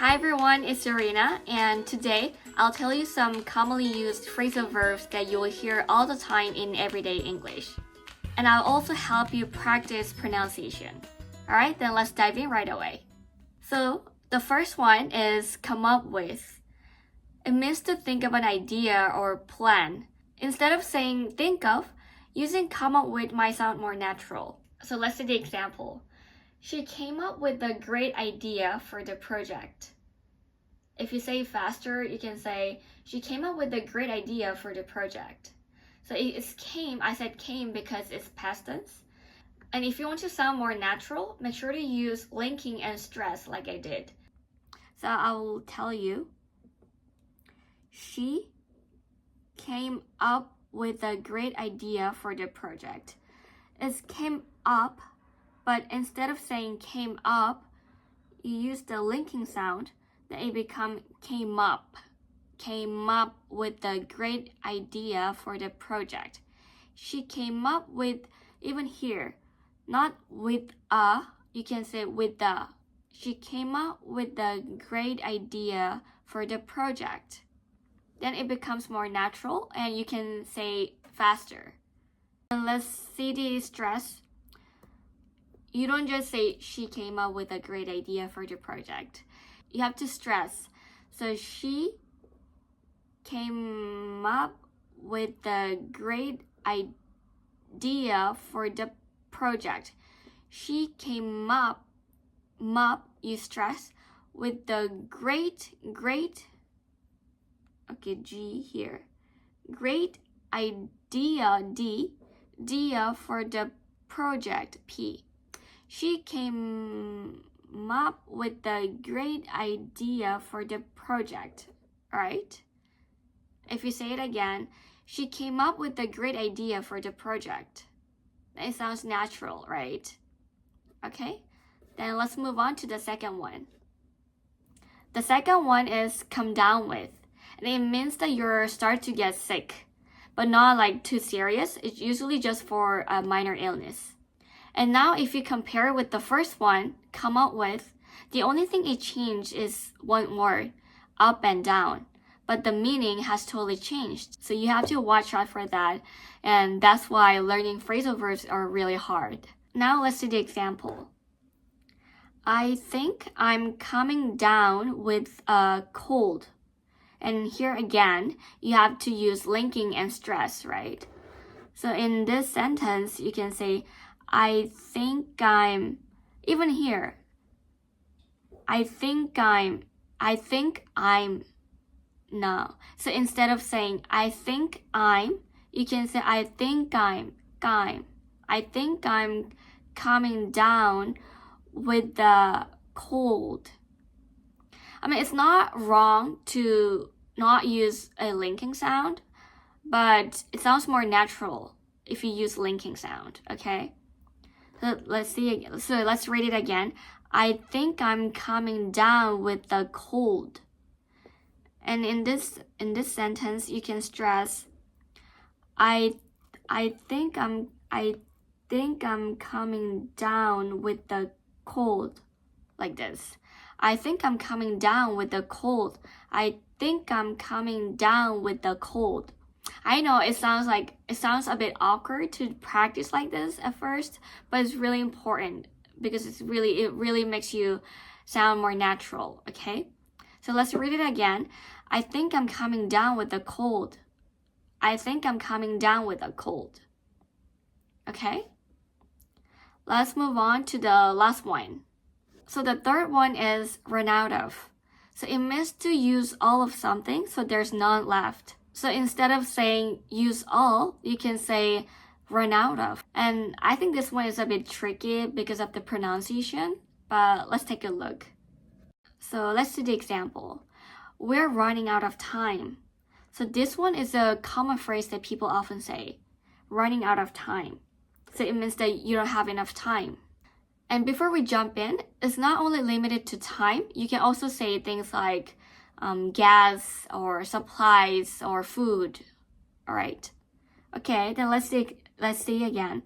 Hi everyone, it's Serena, and today I'll tell you some commonly used phrasal verbs that you will hear all the time in everyday English. And I'll also help you practice pronunciation. Alright, then let's dive in right away. So, the first one is come up with. It means to think of an idea or plan. Instead of saying think of, using come up with might sound more natural. So let's see the example. She came up with a great idea for the project. If you say faster, you can say, she came up with a great idea for the project. So it's came, I said came because it's past tense. And if you want to sound more natural, make sure to use linking and stress like I did. So I will tell you, she came up with a great idea for the project. It's came up, but instead of saying came up, you use the linking sound, then it become came up with a great idea for the project. She came up with, even here, not with a, you can say with the. She came up with a great idea for the project. Then it becomes more natural and you can say faster. And let's see the stress. You don't just say she came up with a great idea for the project. You have to stress. So she came up with a great idea for the project. She came up, you stress, with the great, okay, G here. Great idea, idea for the project, P. She came up with a great idea for the project, alright? If you say it again, she came up with a great idea for the project. It sounds natural, right? Okay, then let's move on to the second one. The second one is come down with. And it means that you're start to get sick, but not like too serious. It's usually just for a minor illness. And now if you compare it with the first one, come up with, the only thing it changed is one word, up and down. But the meaning has totally changed. So you have to watch out for that. And that's why learning phrasal verbs are really hard. Now let's see the example. I think I'm coming down with a cold. And here again, you have to use linking and stress, right? So in this sentence, you can say, I think I'm, even here, I think I'm, no. So instead of saying, I think I'm, you can say, I think I'm coming down with the cold. I mean, it's not wrong to not use a linking sound, but it sounds more natural if you use linking sound, okay? So let's see. So let's read it again. I think I'm coming down with the cold. And in this sentence, you can stress, I think I'm coming down with the cold, like this. I think I'm coming down with the cold. I think I'm coming down with the cold. I know it sounds a bit awkward to practice like this at first, but it's really important because it really makes you sound more natural, okay? So let's read it again. I think I'm coming down with the cold. I think I'm coming down with a cold. Okay? Let's move on to the last one. So the third one is run out of. So it means to use all of something, so there's none left. So instead of saying use all, you can say run out of. And I think this one is a bit tricky because of the pronunciation, but let's take a look. So let's see the example. We're running out of time. So this one is a common phrase that people often say, running out of time. So it means that you don't have enough time. And before we jump in, it's not only limited to time. You can also say things like gas or supplies or food. All right. Okay, then let's see again.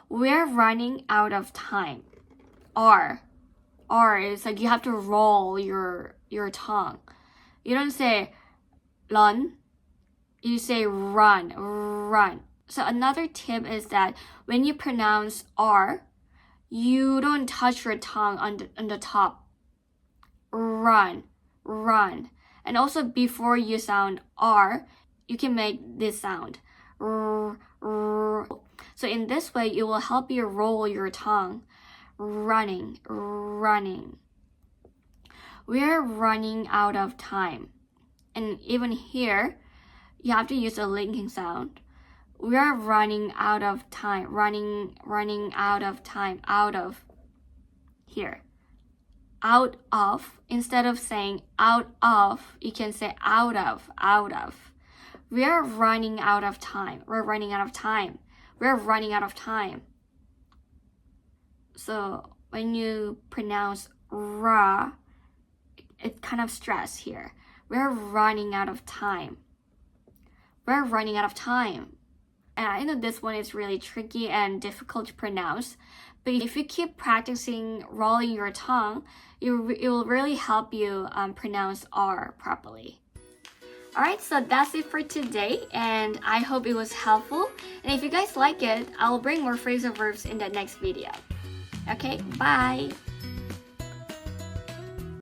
We're running out of time. Or is like you have to roll your your tongue. You don't say run, you say run, run. So another tip is that when you pronounce R, you don't touch your tongue on the top. Run, run. And also before you sound R, you can make this sound. R, r. So in this way, it will help you roll your tongue. Running, running. We're running out of time. And even here, you have to use a linking sound. We're running out of time. Running out of time. Out of. Here. Out of. Instead of saying out of, you can say out of. Out of. We're running out of time. We're running out of time. We're running out of time. So when you pronounce ra, it's kind of stress here. We're running out of time. We're running out of time. And I know this one is really tricky and difficult to pronounce, but if you keep practicing rolling your tongue, it will really help you pronounce R properly. Alright, so that's it for today, and I hope it was helpful. And if you guys like it, I'll bring more phrasal verbs in the next video. Okay, bye!